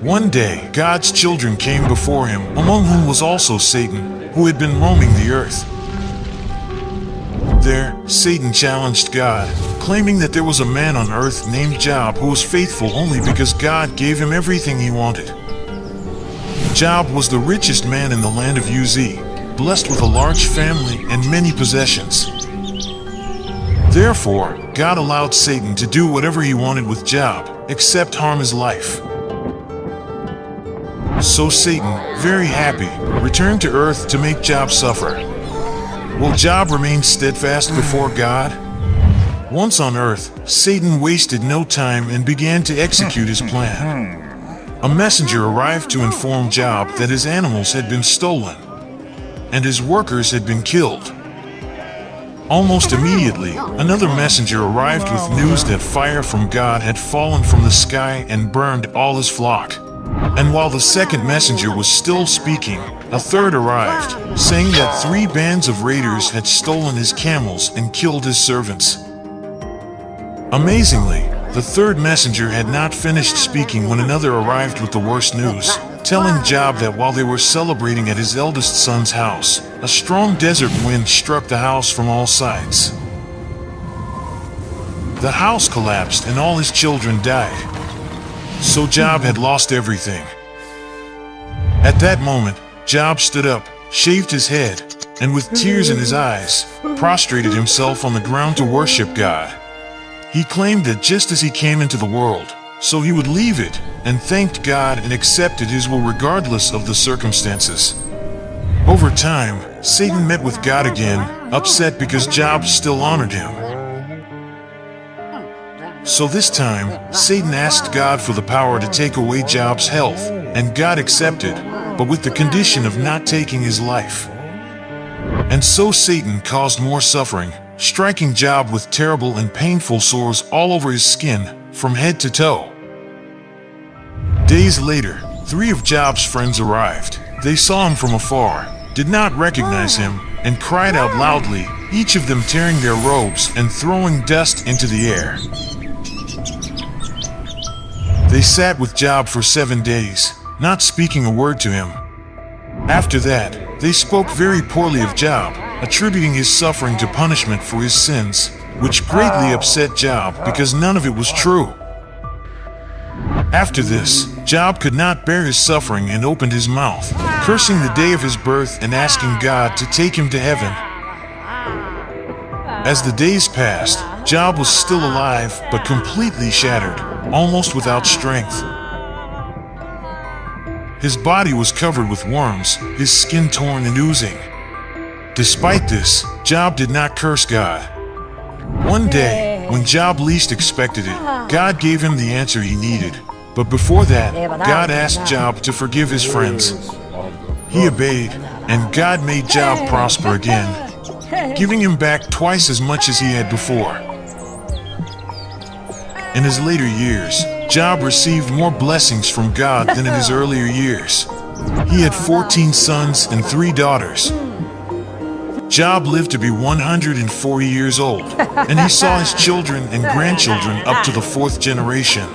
One day, God's children came before him, among whom was also Satan, who had been roaming the earth. There, Satan challenged God, claiming that there was a man on earth named Job who was faithful only because God gave him everything he wanted. Job was the richest man in the land of Uz, blessed with a large family and many possessions. Therefore, God allowed Satan to do whatever he wanted with Job, except harm his life. So Satan, very happy, returned to earth to make Job suffer. Will Job remain steadfast before God? Once on earth, Satan wasted no time and began to execute his plan. A messenger arrived to inform Job that his animals had been stolen, and his workers had been killed. Almost immediately, another messenger arrived with news that fire from God had fallen from the sky and burned all his flock. And while the second messenger was still speaking, a third arrived, saying that 3 bands of raiders had stolen his camels and killed his servants. Amazingly, the third messenger had not finished speaking when another arrived with the worst news, telling Job that while they were celebrating at his eldest son's house, a strong desert wind struck the house from all sides. The house collapsed and all his children died. So Job had lost everything. At that moment, Job stood up, shaved his head, and with tears in his eyes, prostrated himself on the ground to worship God. He claimed that just as he came into the world, so he would leave it, and thanked God and accepted his will regardless of the circumstances. Over time, Satan met with God again, upset because Job still honored him. So this time, Satan asked God for the power to take away Job's health, and God accepted, but with the condition of not taking his life. And so Satan caused more suffering, striking Job with terrible and painful sores all over his skin, from head to toe. Days later, 3 of Job's friends arrived. They saw him from afar, did not recognize him, and cried out loudly, each of them tearing their robes and throwing dust into the air. They sat with Job for 7 days, not speaking a word to him. After that, they spoke very poorly of Job, attributing his suffering to punishment for his sins, which greatly upset Job because none of it was true. After this, Job could not bear his suffering and opened his mouth, cursing the day of his birth and asking God to take him to heaven. As the days passed, Job was still alive but completely shattered, almost without strength. His body was covered with worms, his skin torn and oozing. Despite this, Job did not curse God. One day, when Job least expected it, God gave him the answer he needed. But before that, God asked Job to forgive his friends. He obeyed, and God made Job prosper again, giving him back twice as much as he had before. In his later years, Job received more blessings from God than in his earlier years. He had 14 sons and 3 daughters. Job lived to be 140 years old, and he saw his children and grandchildren up to the 4th generation.